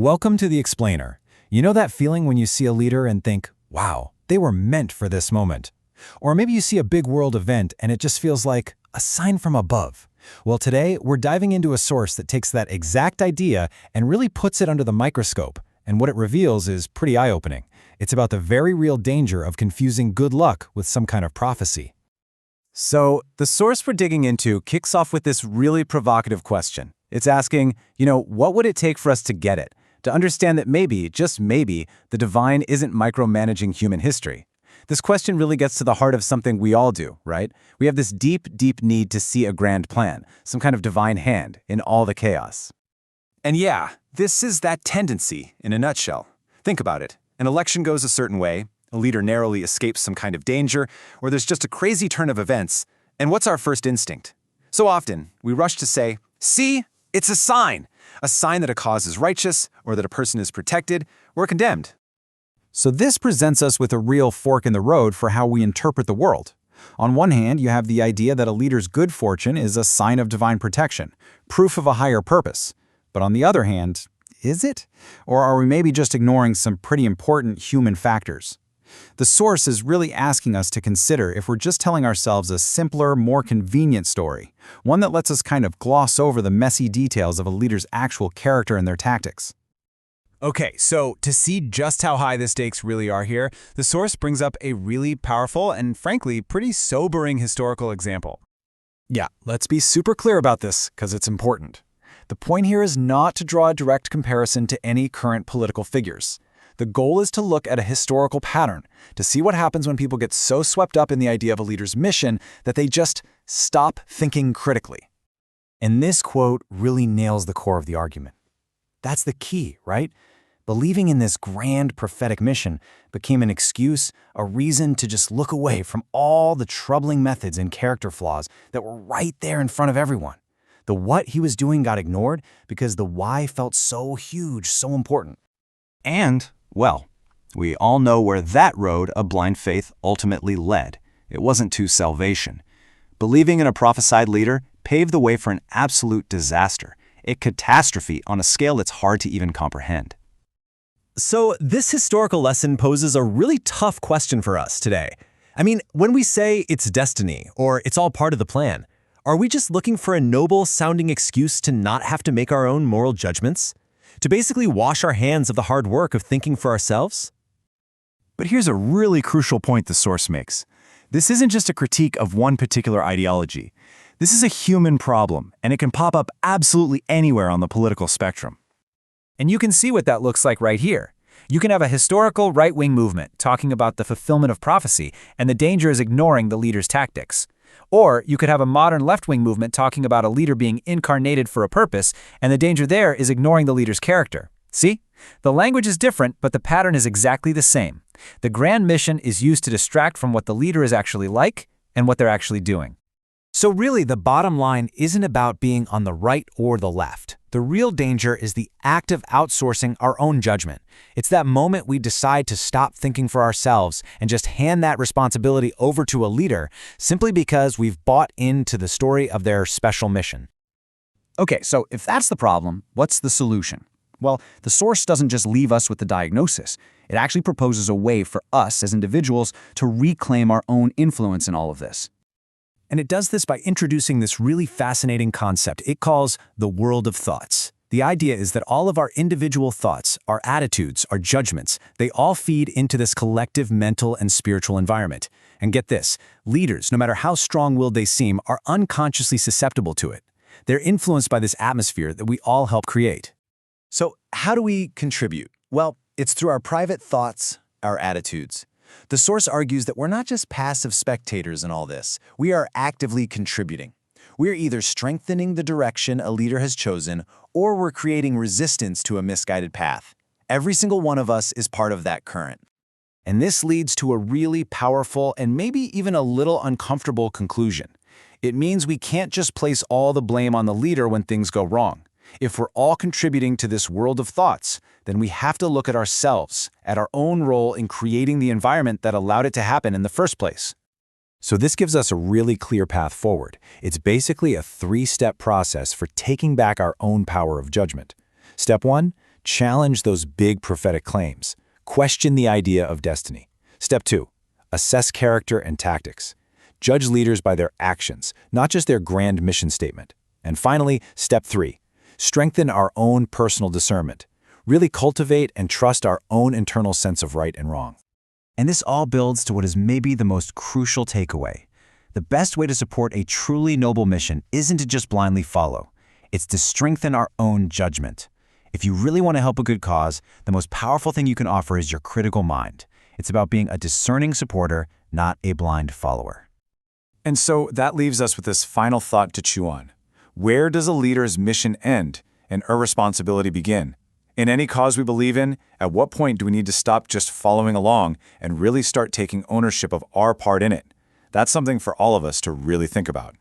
Welcome to The Explainer. You know that feeling when you see a leader and think, wow, they were meant for this moment? Or maybe you see a big world event and it just feels like a sign from above. Well, today we're diving into a source that takes that exact idea and really puts it under the microscope. And what it reveals is pretty eye-opening. It's about the very real danger of confusing good luck with some kind of prophecy. So, the source we're digging into kicks off with this really provocative question. It's asking, what would it take for us to get it? To understand that maybe, just maybe, the divine isn't micromanaging human history. This question really gets to the heart of something we all do, right? We have this deep, deep need to see a grand plan, some kind of divine hand in all the chaos. And yeah, this is that tendency in a nutshell. Think about it. An election goes a certain way, a leader narrowly escapes some kind of danger, or there's just a crazy turn of events, and what's our first instinct? So often, we rush to say, see, it's a sign that a cause is righteous, or that a person is protected, or condemned. So this presents us with a real fork in the road for how we interpret the world. On one hand, you have the idea that a leader's good fortune is a sign of divine protection, proof of a higher purpose. But on the other hand, is it? Or are we maybe just ignoring some pretty important human factors? The source is really asking us to consider if we're just telling ourselves a simpler, more convenient story, one that lets us kind of gloss over the messy details of a leader's actual character and their tactics. Okay, so to see just how high the stakes really are here, the source brings up a really powerful and frankly pretty sobering historical example. Yeah, let's be super clear about this because it's important. The point here is not to draw a direct comparison to any current political figures. The goal is to look at a historical pattern, to see what happens when people get so swept up in the idea of a leader's mission that they just stop thinking critically. And this quote really nails the core of the argument. That's the key, right? Believing in this grand prophetic mission became an excuse, a reason to just look away from all the troubling methods and character flaws that were right there in front of everyone. The what he was doing got ignored because the why felt so huge, so important. And, well, we all know where that road of blind faith ultimately led. It wasn't to salvation. Believing in a prophesied leader paved the way for an absolute disaster, a catastrophe on a scale that's hard to even comprehend. So this historical lesson poses a really tough question for us today. I mean, when we say it's destiny or it's all part of the plan, are we just looking for a noble-sounding excuse to not have to make our own moral judgments? To basically wash our hands of the hard work of thinking for ourselves? But here's a really crucial point the source makes. This isn't just a critique of one particular ideology. This is a human problem, and it can pop up absolutely anywhere on the political spectrum. And you can see what that looks like right here. You can have a historical right-wing movement talking about the fulfillment of prophecy, and the danger is ignoring the leader's tactics. Or you could have a modern left-wing movement talking about a leader being incarnated for a purpose, and the danger there is ignoring the leader's character. See? The language is different, but the pattern is exactly the same. The grand mission is used to distract from what the leader is actually like and what they're actually doing. So really, the bottom line isn't about being on the right or the left. The real danger is the act of outsourcing our own judgment. It's that moment we decide to stop thinking for ourselves and just hand that responsibility over to a leader simply because we've bought into the story of their special mission. Okay, so if that's the problem, what's the solution? Well, the source doesn't just leave us with the diagnosis. It actually proposes a way for us as individuals to reclaim our own influence in all of this. And it does this by introducing this really fascinating concept it calls the world of thoughts. The idea is that all of our individual thoughts, our attitudes, our judgments, they all feed into this collective mental and spiritual environment. And get this, leaders, no matter how strong-willed they seem, are unconsciously susceptible to it. They're influenced by this atmosphere that we all help create. So how do we contribute? Well, it's through our private thoughts, our attitudes. The source argues that we're not just passive spectators in all this. We are actively contributing. We're either strengthening the direction a leader has chosen, or we're creating resistance to a misguided path. Every single one of us is part of that current. And this leads to a really powerful and maybe even a little uncomfortable conclusion. It means we can't just place all the blame on the leader when things go wrong. If we're all contributing to this world of thoughts, then we have to look at ourselves, at our own role in creating the environment that allowed it to happen in the first place. So this gives us a really clear path forward. It's basically a 3-step process for taking back our own power of judgment. Step 1, Challenge those big prophetic claims. Question the idea of destiny. Step 2. Assess character and tactics. Judge leaders by their actions, not just their grand mission statement. And finally, Step 3. Strengthen our own personal discernment. Really cultivate and trust our own internal sense of right and wrong. And this all builds to what is maybe the most crucial takeaway. The best way to support a truly noble mission isn't to just blindly follow. It's to strengthen our own judgment. If you really want to help a good cause, the most powerful thing you can offer is your critical mind. It's about being a discerning supporter, not a blind follower. And so that leaves us with this final thought to chew on. Where does a leader's mission end and our responsibility begin? In any cause we believe in, at what point do we need to stop just following along and really start taking ownership of our part in it? That's something for all of us to really think about.